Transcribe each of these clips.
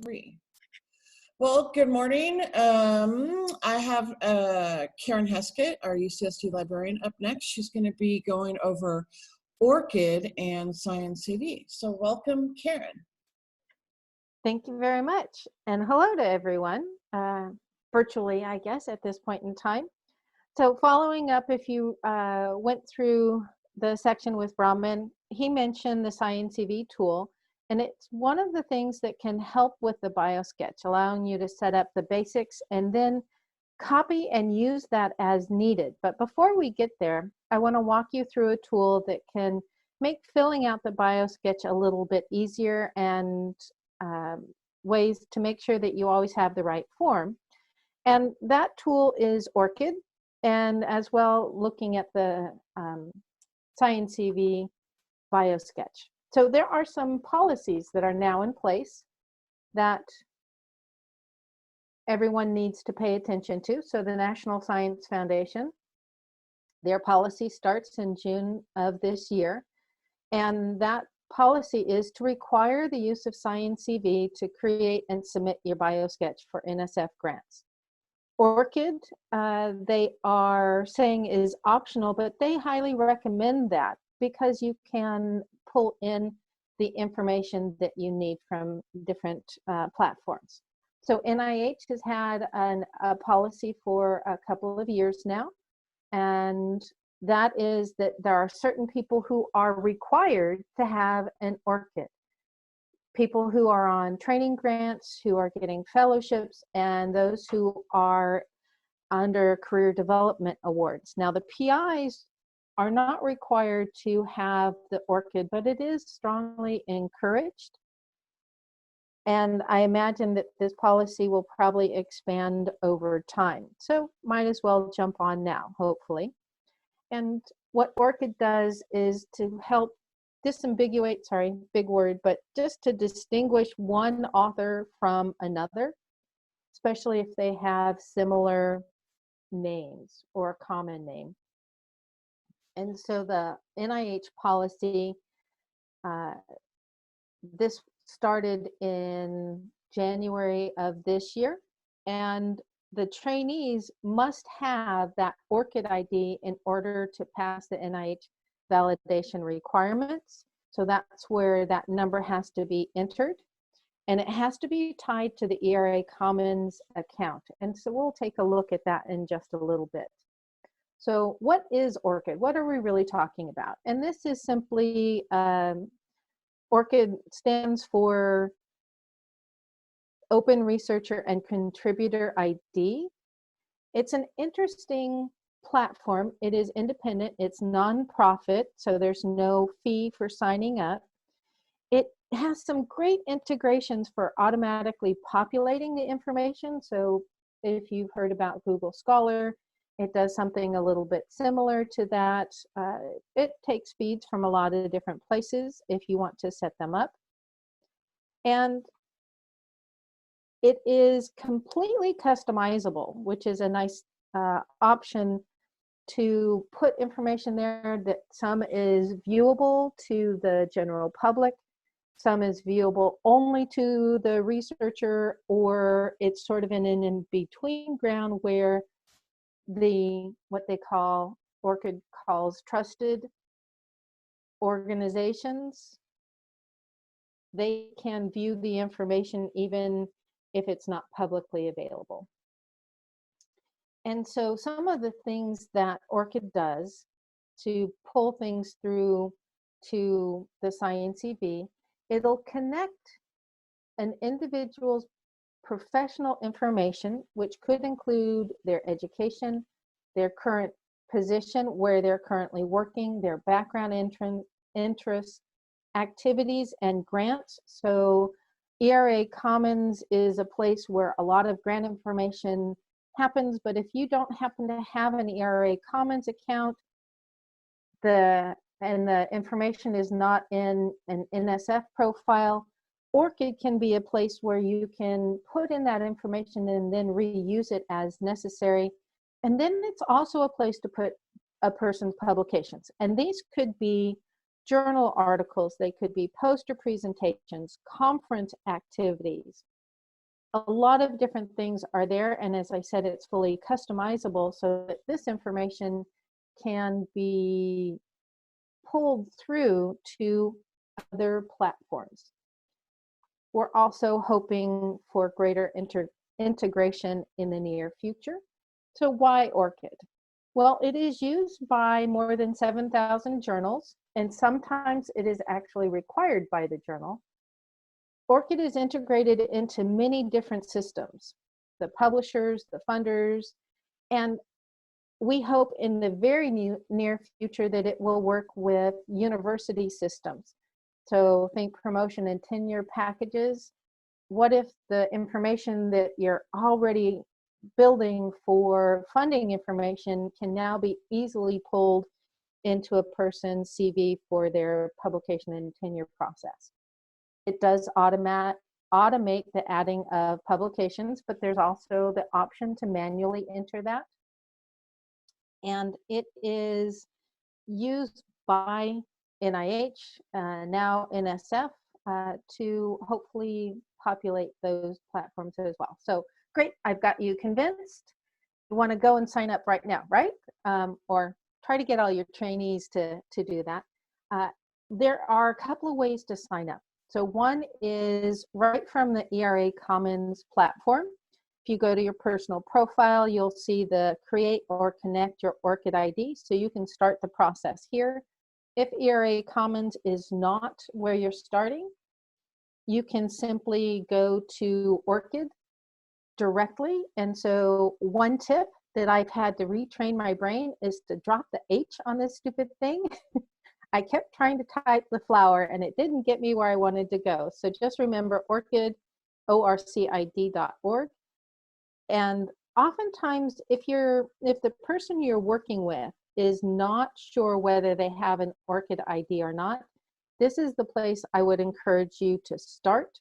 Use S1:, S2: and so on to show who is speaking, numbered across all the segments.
S1: 3. Well, good morning. I have Karen Heskett, our UCSD librarian, up next. She's going to be going over ORCID and SciENcv. So welcome, Karen.
S2: Thank you very much. And hello to everyone, virtually, I guess, at this point in time. So following up, if you went through the section with Brahman, he mentioned the SciENcv tool. And it's one of the things that can help with the biosketch, allowing you to set up the basics and then copy and use that as needed. But before we get there, I want to walk you through a tool that can make filling out the biosketch a little bit easier and ways to make sure that you always have the right form. And that tool is Orchid, and as well looking at the SciENcv biosketch. So there are some policies that are now in place that everyone needs to pay attention to. So the National Science Foundation, their policy starts in June of this year. And that policy is to require the use of SciENcv to create and submit your biosketch for NSF grants. Orchid, they are saying is optional, but they highly recommend that because you can pull in the information that you need from different platforms. So NIH has had a policy for a couple of years now, and that is that there are certain people who are required to have an ORCID. People who are on training grants, who are getting fellowships, and those who are under career development awards. Now the PIs are not required to have the ORCID, but it is strongly encouraged. And I imagine that this policy will probably expand over time. So might as well jump on now, hopefully. And what ORCID does is to help disambiguate, sorry, big word, but just to distinguish one author from another, especially if they have similar names or a common name. And so the NIH policy, this started in January of this year, and the trainees must have that ORCID ID in order to pass the NIH validation requirements. So that's where that number has to be entered, and it has to be tied to the ERA Commons account. And so we'll take a look at that in just a little bit. So what is ORCID? What are we really talking about? And this is simply, ORCID stands for Open Researcher and Contributor ID. It's an interesting platform. It is independent, it's nonprofit, so there's no fee for signing up. It has some great integrations for automatically populating the information. So if you've heard about Google Scholar, it does something a little bit similar to that. It takes feeds from a lot of different places if you want to set them up. And it is completely customizable, which is a nice option to put information there that some is viewable to the general public, some is viewable only to the researcher, or it's sort of in an in-between ground where what they call, ORCID calls trusted organizations, they can view the information even if it's not publicly available. And so some of the things that ORCID does to pull things through to the SciENcv, it'll connect an individual's professional information, which could include their education, their current position, where they're currently working, their background interests, activities, and grants. So ERA Commons is a place where a lot of grant information happens, but if you don't happen to have an ERA Commons account, and the information is not in an NSF profile, ORCID can be a place where you can put in that information and then reuse it as necessary. And then it's also a place to put a person's publications. And these could be journal articles, they could be poster presentations, conference activities, a lot of different things are there, and as I said, it's fully customizable so that this information can be pulled through to other platforms. We're also hoping for greater integration in the near future. So why ORCID? Well, it is used by more than 7,000 journals, and sometimes it is actually required by the journal. ORCID is integrated into many different systems, the publishers, the funders, and we hope in the very near future that it will work with university systems. So think promotion and tenure packages. What if the information that you're already building for funding information can now be easily pulled into a person's CV for their publication and tenure process? It does automate the adding of publications, but there's also the option to manually enter that. And it is used by NIH, now NSF, to hopefully populate those platforms as well. So great, I've got you convinced. You want to go and sign up right now, right? Or try to get all your trainees to do that. There are a couple of ways to sign up. So one is right from the ERA Commons platform. If you go to your personal profile, you'll see the create or connect your ORCID ID, so you can start the process here. If ERA Commons is not where you're starting, you can simply go to ORCID directly. And so one tip that I've had to retrain my brain is to drop the H on this stupid thing. I kept trying to type the flower and it didn't get me where I wanted to go. So just remember ORCID, ORCID.org. And oftentimes if the person you're working with is not sure whether they have an ORCID ID or not, this is the place I would encourage you to start,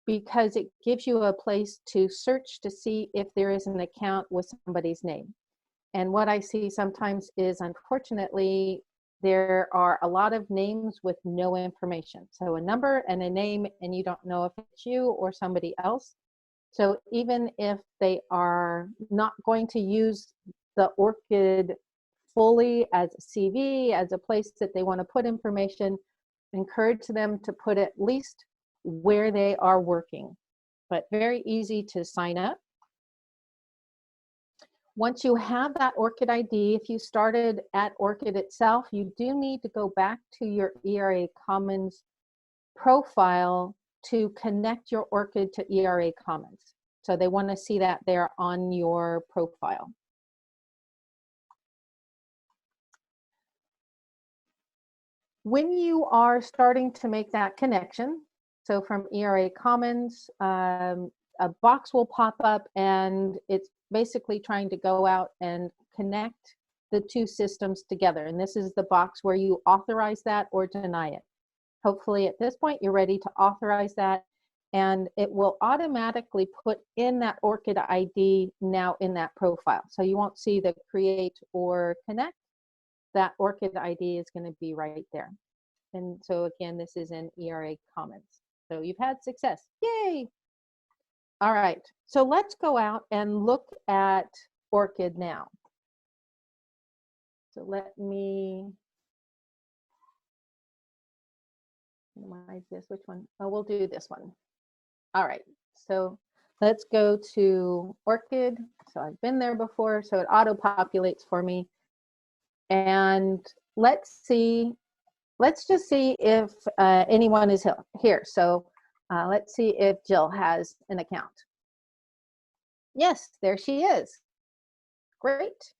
S2: because it gives you a place to search to see if there is an account with somebody's name. And what I see sometimes is, unfortunately, there are a lot of names with no information. So a number and a name, and you don't know if it's you or somebody else. So even if they are not going to use the ORCID fully as a CV, as a place that they want to put information, encourage them to put at least where they are working. But very easy to sign up. Once you have that ORCID ID, if you started at ORCID itself, you do need to go back to your ERA Commons profile to connect your ORCID to ERA Commons. So they want to see that there on your profile. When you are starting to make that connection, so from ERA Commons, a box will pop up and it's basically trying to go out and connect the two systems together. And this is the box where you authorize that or deny it. Hopefully at this point you're ready to authorize that, and it will automatically put in that ORCID ID now in that profile. So you won't see the create or connect. That ORCID ID is going to be right there. And so again, this is in ERA Commons. So you've had success. Yay! All right, so let's go out and look at ORCID now. So let me minimize this. Which one? Oh, we'll do this one. All right, so let's go to ORCID. So I've been there before, so it auto-populates for me. And let's just see if anyone is here. So let's see if Jill has an account. Yes, there she is. Great.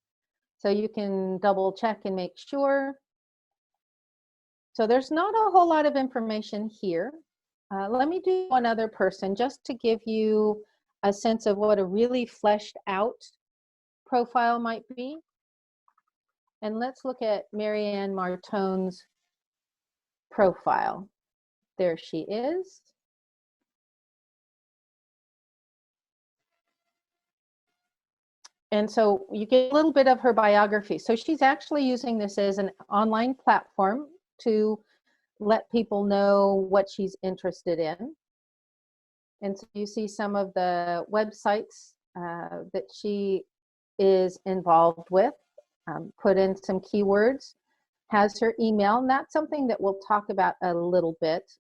S2: So you can double check and make sure. So there's not a whole lot of information here. Let me do one other person just to give you a sense of what a really fleshed out profile might be. And let's look at Marianne Martone's profile. There she is. And so you get a little bit of her biography. So she's actually using this as an online platform to let people know what she's interested in. And so you see some of the websites that she is involved with, put in some keywords, has her email, and that's something that we'll talk about a little bit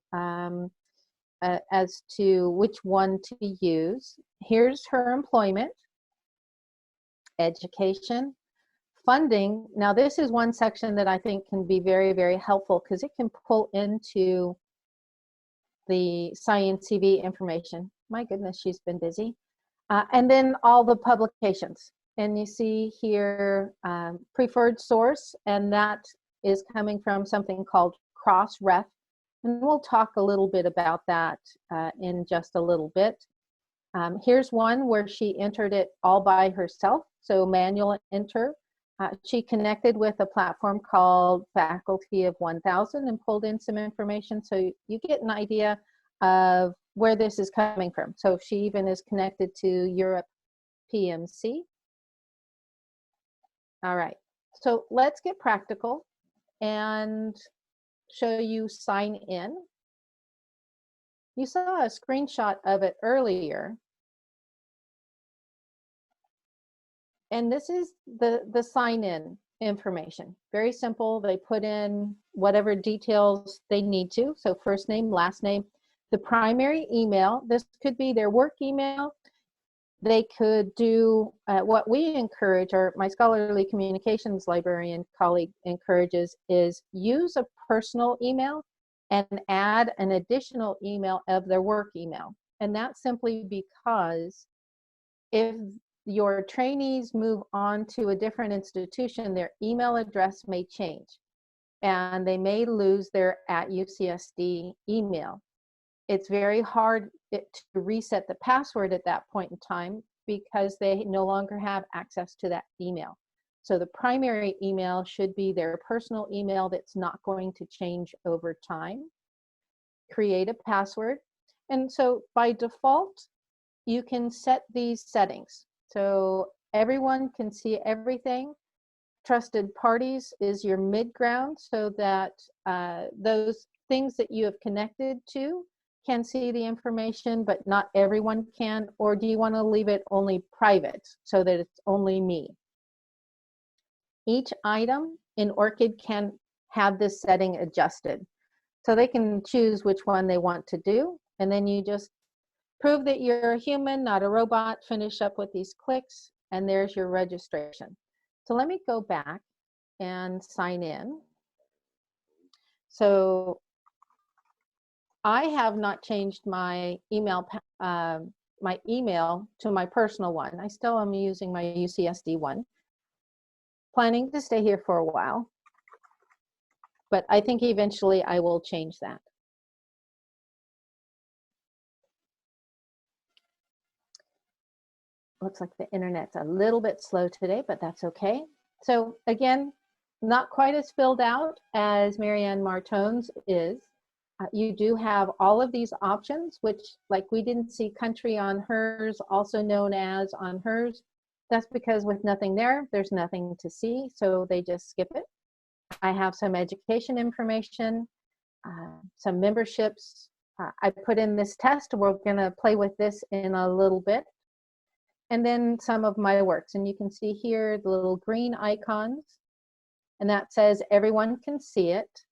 S2: as to which one to use. Here's her employment, education, funding. Now this is one section that I think can be very, very helpful because it can pull into the SciENcv information. My goodness, she's been busy. And then all the publications. And you see here preferred source, and that is coming from something called Crossref. And we'll talk a little bit about that in just a little bit. Here's one where she entered it all by herself, so manual enter. She connected with a platform called Faculty of 1000 and pulled in some information, so you get an idea of where this is coming from. So she even is connected to Europe PMC. All right, so let's get practical and show you sign in. You saw a screenshot of it earlier. And this is the sign in information. Very simple. They put in whatever details they need to. So first name, last name, the primary email. This could be their work email. They could do what we encourage, or my scholarly communications librarian colleague encourages, is use a personal email and add an additional email of their work email. And that's simply because if your trainees move on to a different institution, their email address may change and they may lose their @UCSD email. It's very hard to reset the password at that point in time because they no longer have access to that email. So the primary email should be their personal email that's not going to change over time. Create a password. And so by default, you can set these settings. So everyone can see everything. Trusted parties is your mid-ground so that those things that you have connected to can see the information, but not everyone can. Or do you want to leave it only private so that it's only me? Each item in ORCID can have this setting adjusted. So they can choose which one they want to do. And then you just prove that you're a human, not a robot, finish up with these clicks, and there's your registration. So let me go back and sign in. So I have not changed my email to my personal one. I still am using my UCSD one. Planning to stay here for a while, but I think eventually I will change that. Looks like the internet's a little bit slow today, but that's okay. So again, not quite as filled out as Marianne Martone's is. You do have all of these options, which, like, we didn't see country on hers, also known as on hers. That's because with nothing there, there's nothing to see, so they just skip it. I have some education information, some memberships. I put in this test. We're gonna play with this in a little bit. And then some of my works. And you can see here the little green icons, and that says everyone can see it.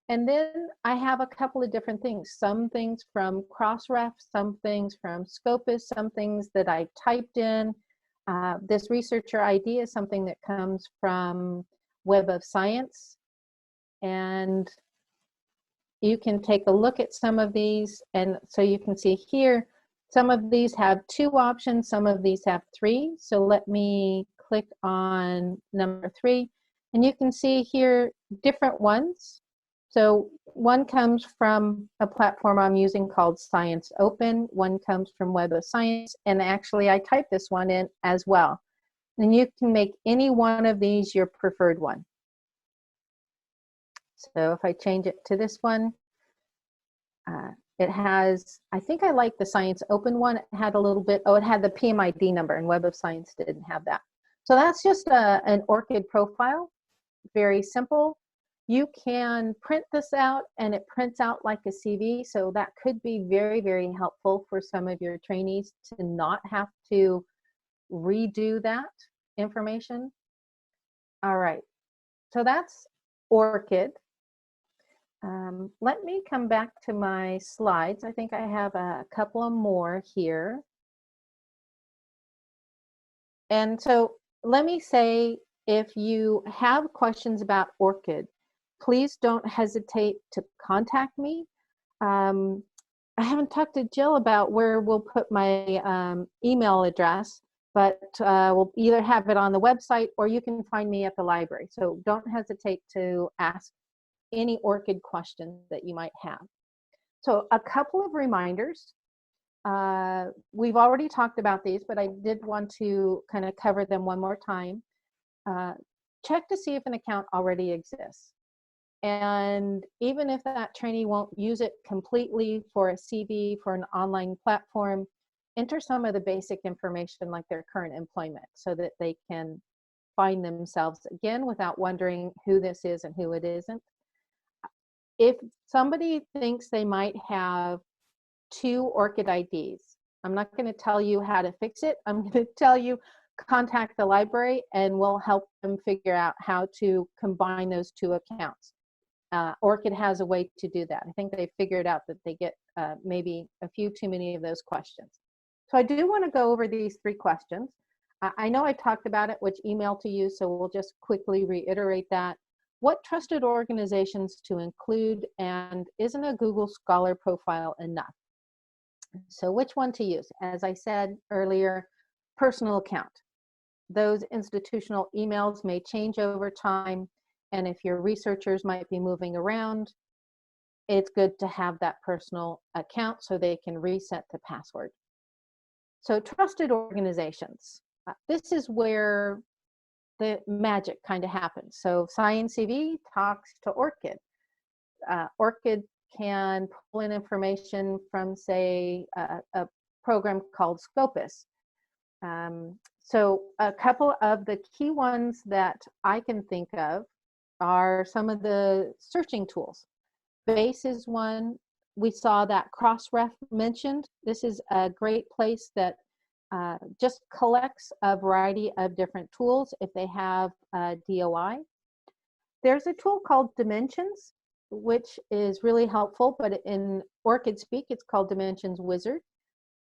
S2: And then I have a couple of different things, some things from Crossref, some things from Scopus, some things that I typed in. This researcher ID is something that comes from Web of Science. And you can take a look at some of these. And so you can see here, some of these have 2 options, some of these have 3. So let me click on number 3. And you can see here different ones. So one comes from a platform I'm using called Science Open. One comes from Web of Science. And actually, I typed this one in as well. And you can make any one of these your preferred one. So if I change it to this one, it has, I think I like the Science Open one. It had a little bit, it had the PMID number, and Web of Science didn't have that. So that's just an ORCID profile. Very simple. You can print this out and it prints out like a CV, so that could be very, very helpful for some of your trainees to not have to redo that information. All right, so that's ORCID. Let me come back to my slides. I think I have a couple of more here. And so let me say, if you have questions about ORCID, please don't hesitate to contact me. I haven't talked to Jill about where we'll put my email address, but we'll either have it on the website or you can find me at the library. So don't hesitate to ask any ORCID questions that you might have. So a couple of reminders. We've already talked about these, but I did want to kind of cover them one more time. Check to see if an account already exists. And even if that trainee won't use it completely for a CV, for an online platform, enter some of the basic information like their current employment so that they can find themselves again without wondering who this is and who it isn't. If somebody thinks they might have 2 ORCID IDs, I'm not going to tell you how to fix it. I'm going to tell you contact the library and we'll help them figure out how to combine those 2 accounts. ORCID has a way to do that. I think they figured out that they get maybe a few too many of those questions. So I do want to go over these 3 questions. I know I talked about it, which email to use, so we'll just quickly reiterate that. What trusted organizations to include, and isn't a Google Scholar profile enough? So which one to use? As I said earlier, personal account. Those institutional emails may change over time, and if your researchers might be moving around, it's good to have that personal account so they can reset the password. So trusted organizations. This is where the magic kind of happens. So SciENcv talks to ORCID. ORCID can pull in information from, say, a program called Scopus. So a couple of the key ones that I can think of are some of the searching tools. BASE is one. We saw that Crossref mentioned. This is a great place that just collects a variety of different tools if they have DOI. There's a tool called Dimensions, which is really helpful, but in ORCID speak, it's called Dimensions Wizard.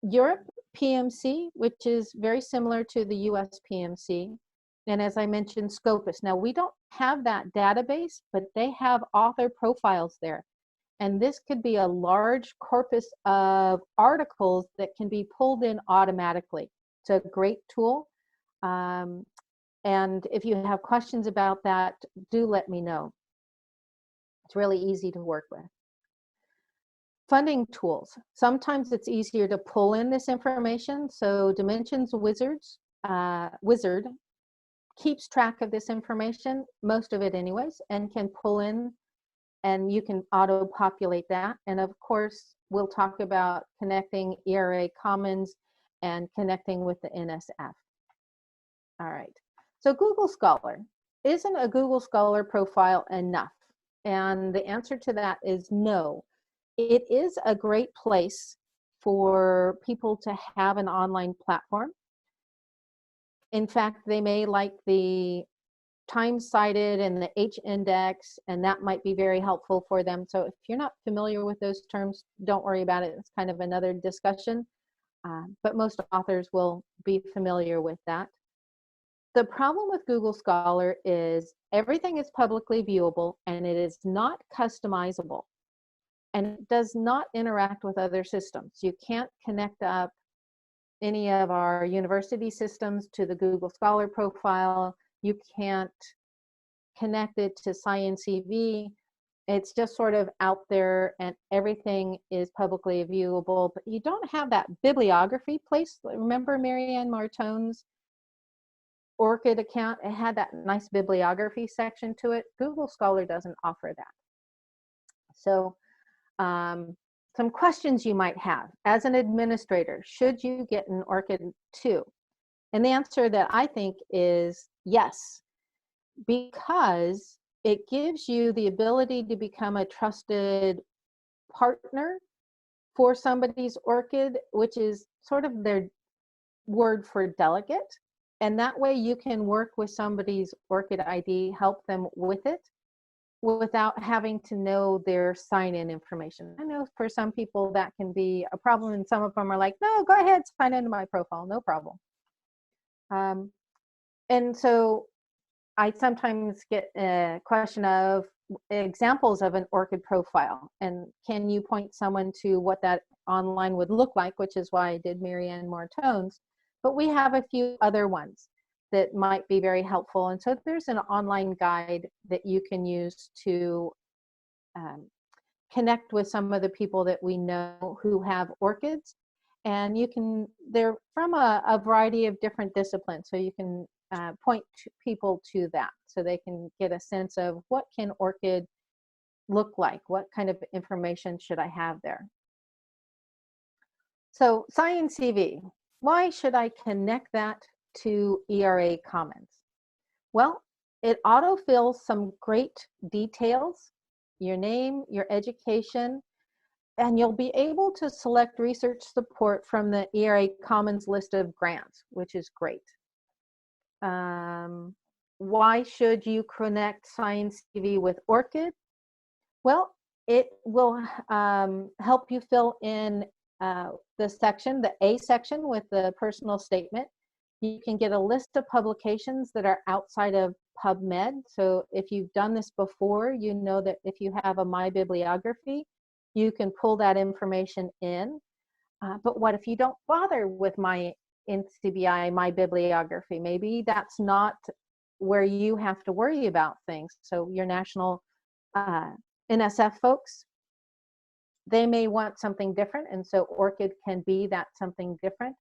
S2: Europe PMC, which is very similar to the US PMC. And as I mentioned, Scopus. Now, we don't have that database, but they have author profiles there. And this could be a large corpus of articles that can be pulled in automatically. It's a great tool. And if you have questions about that, do let me know. It's really easy to work with. Funding tools. Sometimes it's easier to pull in this information. So Dimensions Wizard keeps track of this information, most of it anyways, and can pull in, and you can auto-populate that. And of course, we'll talk about connecting ERA Commons and connecting with the NSF. All right, so Google Scholar. Isn't a Google Scholar profile enough? And the answer to that is no. It is a great place for people to have an online platform. In fact, they may like the time cited and the H index, and that might be very helpful for them. So if you're not familiar with those terms, don't worry about it. It's kind of another discussion, but most authors will be familiar with that. The problem with Google Scholar is everything is publicly viewable and it is not customizable, and it does not interact with other systems. You can't connect up any of our university systems to the Google Scholar profile. You can't connect it to SciENcv. It's just sort of out there and everything is publicly viewable, but you don't have that bibliography place. Remember Marianne Martone's ORCID account? It had that nice bibliography section to it. Google Scholar doesn't offer that. So some questions you might have as an administrator: should you get an ORCID 2? And the answer that I think is yes, because it gives you the ability to become a trusted partner for somebody's orchid, which is sort of their word for delegate. And that way you can work with somebody's orchid ID, help them with it without having to know their sign-in information. I know for some people that can be a problem, and some of them are like, no, go ahead, sign into my profile, no problem. And so I sometimes get a question of examples of an orchid profile, and can you point someone to what that online would look like, which is why I did Marianne Mortone's, but we have a few other ones that might be very helpful. And so there's an online guide that you can use to connect with some of the people that we know who have orchids. And you can, they're from a variety of different disciplines, so you can point people to that so they can get a sense of what can orchid look like, what kind of information should I have there. So SciENcv, why should I connect that to ERA Commons? Well, it autofills some great details, your name, your education, and you'll be able to select research support from the ERA Commons list of grants, which is great. Why should you connect SciENcv with Orchid? Well, it will help you fill in the section, the A section with the personal statement. You can get a list of publications that are outside of PubMed. So if you've done this before, you know that if you have a My Bibliography, you can pull that information in. But what if you don't bother with my NCBI, My Bibliography? Maybe that's not where you have to worry about things. So your national NSF folks, they may want something different, and so Orchid can be that something different.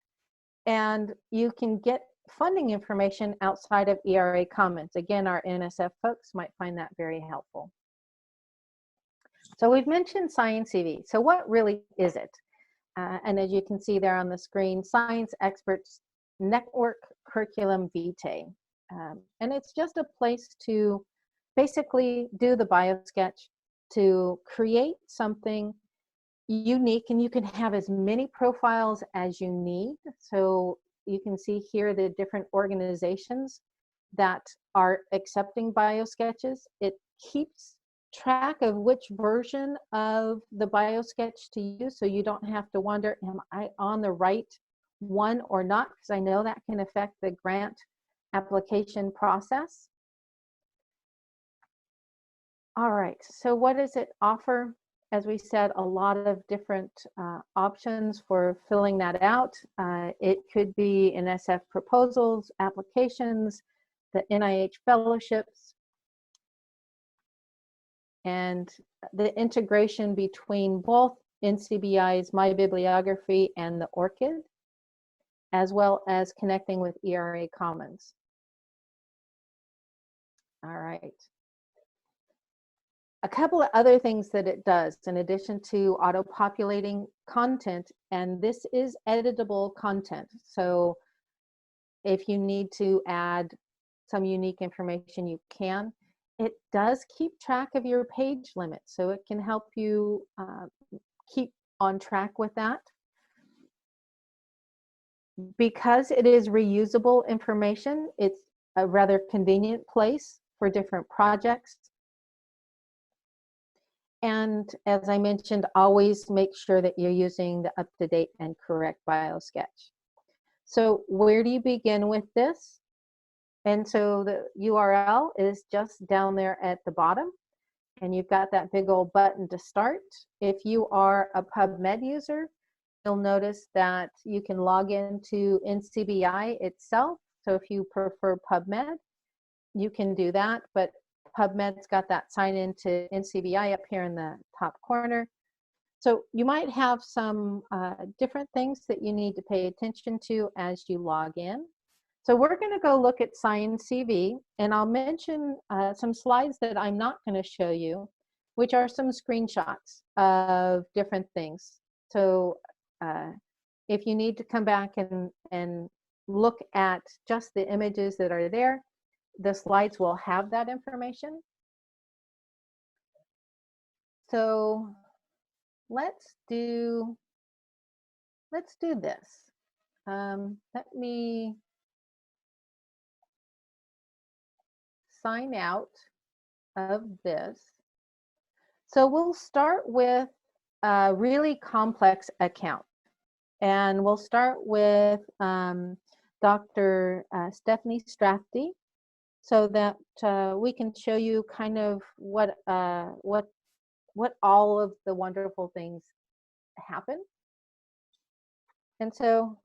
S2: And you can get funding information outside of ERA Commons. Again, our NSF folks might find that very helpful. So we've mentioned SciENcv. So what really is it? And as you can see there on the screen, Science Experts Network Curriculum Vitae. And it's just a place to basically do the biosketch, to create something unique, and you can have as many profiles as you need. So you can see here the different organizations that are accepting biosketches. It keeps track of which version of the biosketch to use, so you don't have to wonder, am I on the right one or not? Because I know that can affect the grant application process. All right, so what does it offer? As we said, a lot of different options for filling that out. It could be NSF proposals, applications, the NIH fellowships, and the integration between both NCBI's My Bibliography and the Orchid, as well as connecting with ERA Commons. All right. A couple of other things that it does in addition to auto-populating content, and this is editable content. So if you need to add some unique information, you can. It does keep track of your page limit, so it can help you keep on track with that. Because it is reusable information, it's a rather convenient place for different projects. And as I mentioned, always make sure that you're using the up-to-date and correct biosketch. So where do you begin with this? And so the URL is just down there at the bottom, and you've got that big old button to start. If you are a PubMed user, you'll notice that you can log into NCBI itself. So if you prefer PubMed, you can do that, but PubMed's got that sign in to NCBI up here in the top corner. So you might have some different things that you need to pay attention to as you log in. So we're going to go look at SciENcv, and I'll mention some slides that I'm not going to show you, which are some screenshots of different things. So if you need to come back and look at just the images that are there, the slides will have that information. So let's do this. Let me sign out of this. So we'll start with a really complex account. And we'll start with Dr. Stephanie Strafty, so that we can show you kind of what all of the wonderful things happen. And so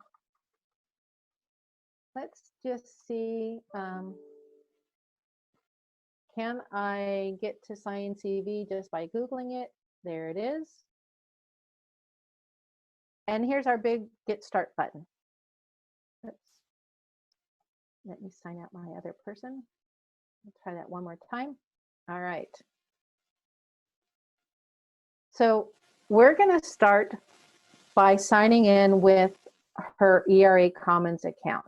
S2: let's just see, can I get to SciENcv just by Googling it? There it is. And here's our big Get Start button. Oops. Let me sign out my other person. I'll try that one more time. All right. So we're going to start by signing in with her ERA Commons account.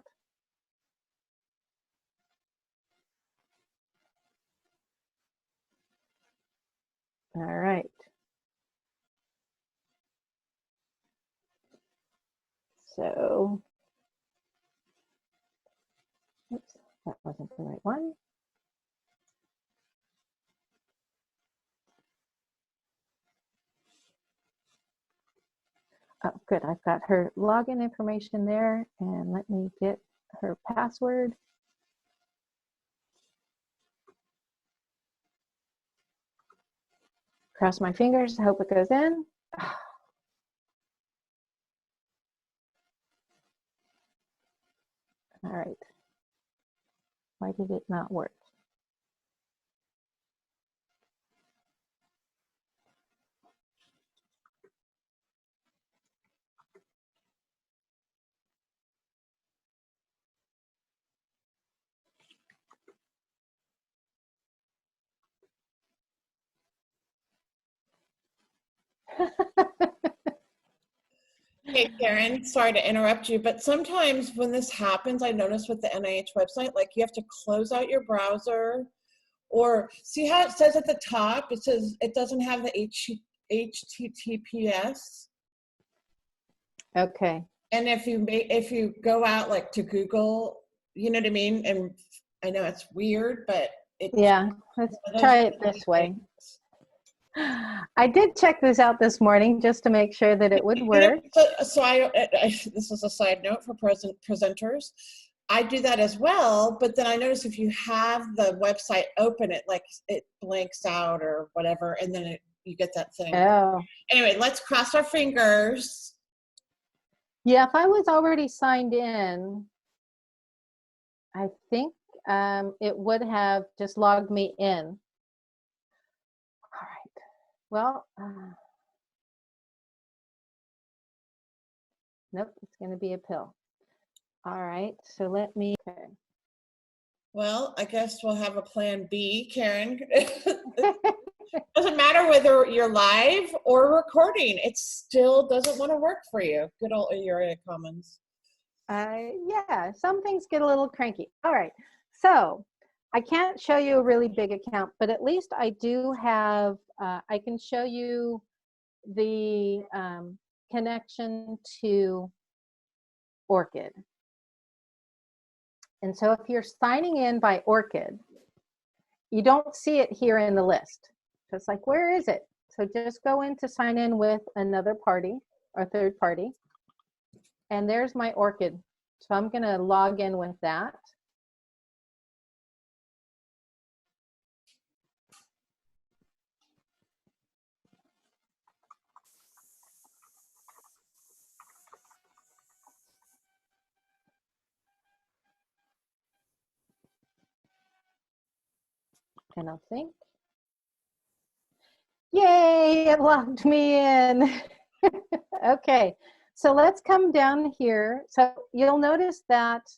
S2: All right. So, oops, that wasn't the right one. Oh, good. I've got her login information there, and let me get her password. Cross my fingers, hope it goes in. All right. Why did it not work?
S1: Hey, Karen, sorry to interrupt you, but sometimes when this happens, I notice with the NIH website, like you have to close out your browser, or see how it says at the top, it says it doesn't have the HTTPS.
S2: Okay.
S1: And if you go out like to Google, you know what I mean? And I know it's weird, but
S2: Yeah, let's try it this way. I did check this out this morning just to make sure that it would work.
S1: So this is a side note for presenters. I do that as well, but then I notice if you have the website open, it blanks out or whatever, and then you get that thing.
S2: Oh.
S1: Anyway, let's cross our fingers.
S2: Yeah, if I was already signed in, I think it would have just logged me in. All right. Well, nope, it's going to be a pill. All right, so let me. Okay.
S1: Well, I guess we'll have a plan B, Karen. Doesn't matter whether you're live or recording, it still doesn't want to work for you. Good old ERA Commons.
S2: Yeah, some things get a little cranky. All right, so I can't show you a really big account, but at least I do have, I can show you the connection to Orchid. And so if you're signing in by Orchid, you don't see it here in the list. So it's like, where is it? So just go in to sign in with another party or third party. And there's my Orchid. So I'm going to log in with that. And I'll think. Yay, it logged me in. Okay, so let's come down here. So you'll notice that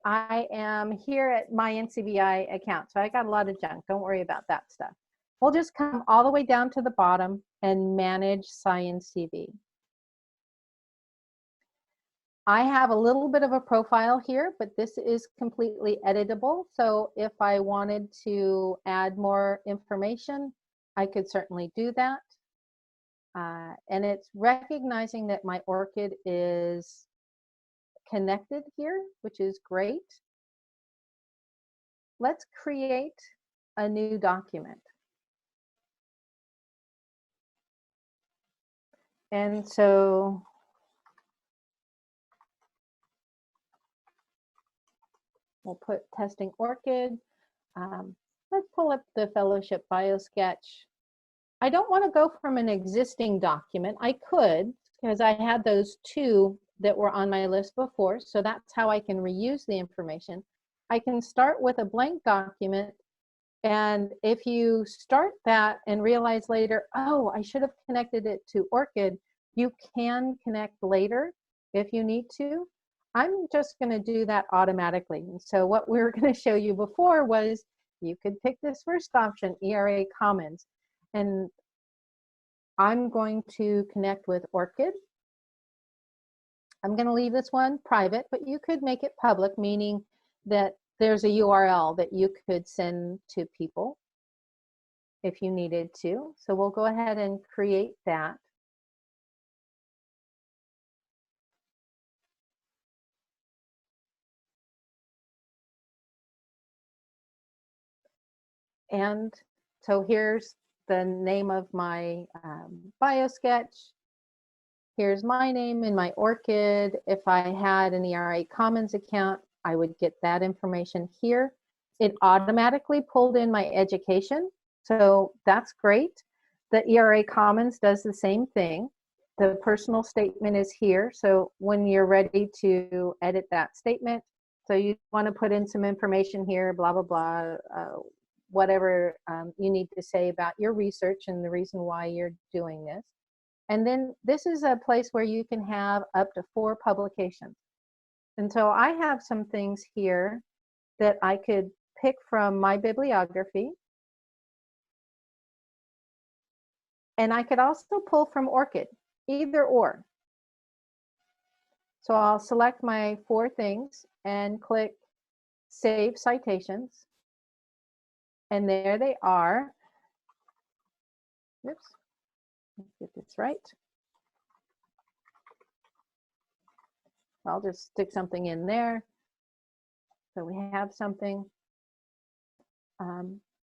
S2: I am here at my NCBI account. So I got a lot of junk. Don't worry about that stuff. We'll just come all the way down to the bottom and manage SciENcv. I have a little bit of a profile here, but this is completely editable. So if I wanted to add more information, I could certainly do that. And it's recognizing that my orchid is connected here, which is great. Let's create a new document. And so we'll put testing orchid. Let's pull up the fellowship biosketch. I don't want to go from an existing document. I could, because I had those two that were on my list before, so that's how I can reuse the information. I can start with a blank document, and if you start that and realize later, oh, I should have connected it to Orchid, you can connect later if you need to. I'm just going to do that automatically. And so what we were going to show you before was you could pick this first option, ERA Commons, and I'm going to connect with Orchid. I'm going to leave this one private, but you could make it public, meaning that there's a URL that you could send to people if you needed to. So we'll go ahead and create that. And so here's the name of my biosketch. Here's my name in my orchid. If I had an ERA Commons account, I would get that information here. It automatically pulled in my education, so that's great. The ERA Commons does the same thing. The personal statement is here, so when you're ready to edit that statement, so you want to put in some information here, blah, blah, blah, whatever you need to say about your research and the reason why you're doing this. And then this is a place where you can have up to 4 publications. And so I have some things here that I could pick from my bibliography. And I could also pull from Orchid, either or. So I'll select my 4 things and click Save Citations. And there they are. Oops, let's get this right. I'll just stick something in there. So we have something.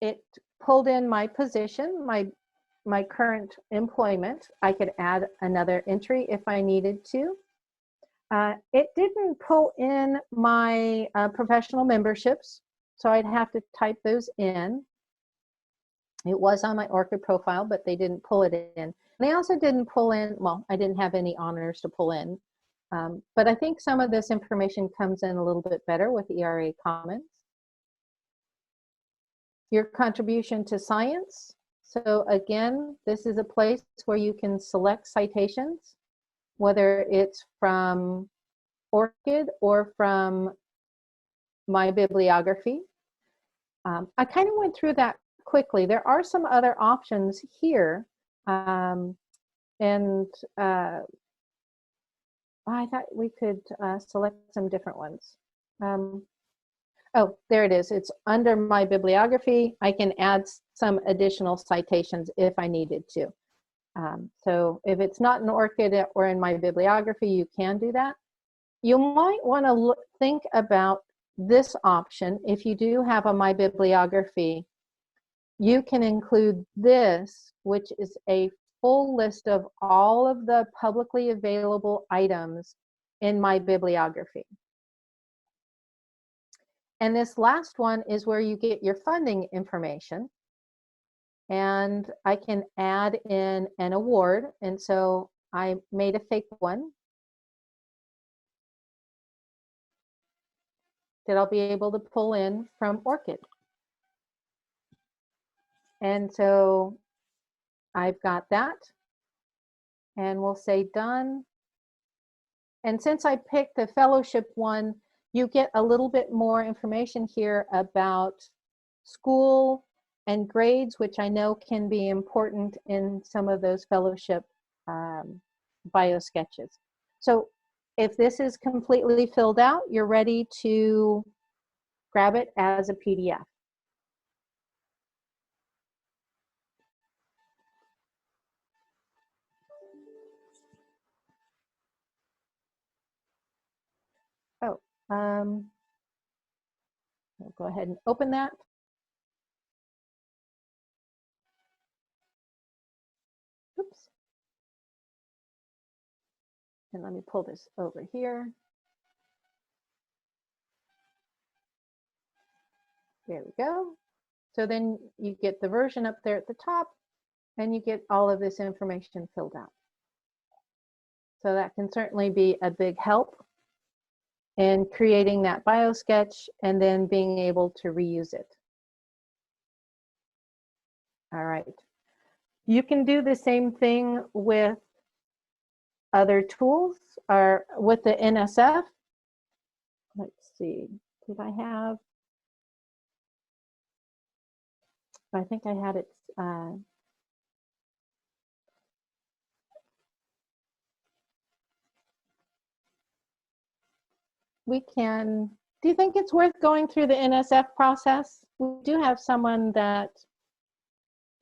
S2: It pulled in my position, my current employment. I could add another entry if I needed to. It didn't pull in my professional memberships, so I'd have to type those in. It was on my Orchid profile, but they didn't pull it in. They also didn't pull in, well, I didn't have any honors to pull in. But I think some of this information comes in a little bit better with ERA Commons. Your contribution to science. So again, this is a place where you can select citations, whether it's from Orchid or from my bibliography. I kind of went through that quickly. There are some other options here, and I thought we could select some different ones. Oh, there it is. It's under my bibliography. I can add some additional citations if I needed to. So if it's not in Orchid or in my bibliography, you can do that. You might want to think about this option. If you do have a my bibliography, you can include this, which is a full list of all of the publicly available items in my bibliography. And this last one is where you get your funding information. And I can add in an award. And so I made a fake one that I'll be able to pull in from Orchid. And so I've got that. And we'll say done. And since I picked the fellowship one, you get a little bit more information here about school and grades, which I know can be important in some of those fellowship bio sketches. So if this is completely filled out, you're ready to grab it as a PDF. I'll go ahead and open that. Oops. And let me pull this over here. There we go. So then you get the version up there at the top, and you get all of this information filled out. So that can certainly be a big help in creating that biosketch and then being able to reuse it. All right. You can do the same thing with other tools or with the NSF. Let's see, did I have? I think I had it. We can, do you think it's worth going through the NSF process? We do have someone that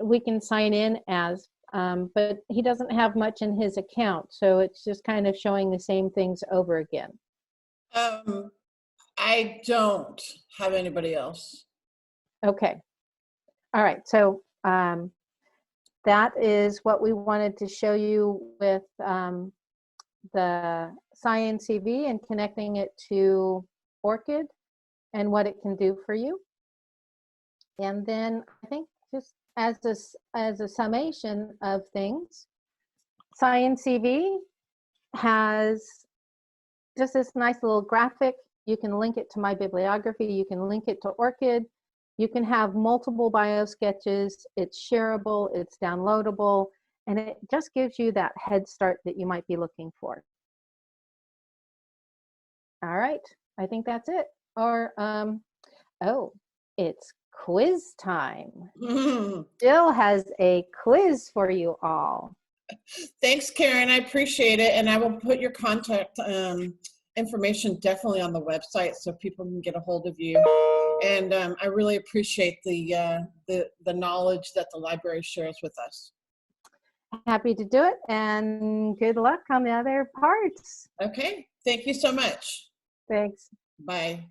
S2: we can sign in as, but he doesn't have much in his account. So it's just kind of showing the same things over again.
S1: I don't have anybody else.
S2: Okay. All right. So that is what we wanted to show you with the SciENcv and connecting it to Orchid and what it can do for you. And then I think just as a summation of things, SciENcv has just this nice little graphic. You can link it to my bibliography. You can link it to Orchid. You can have multiple biosketches. It's shareable, it's downloadable, and it just gives you that head start that you might be looking for. All right, I think that's it. Or, oh, it's quiz time. Jill has a quiz for you all.
S1: Thanks, Karen. I appreciate it. And I will put your contact information definitely on the website so people can get a hold of you. And I really appreciate the knowledge that the library shares with us.
S2: Happy to do it, and good luck on the other parts.
S1: Okay, thank you so much.
S2: Thanks.
S1: Bye.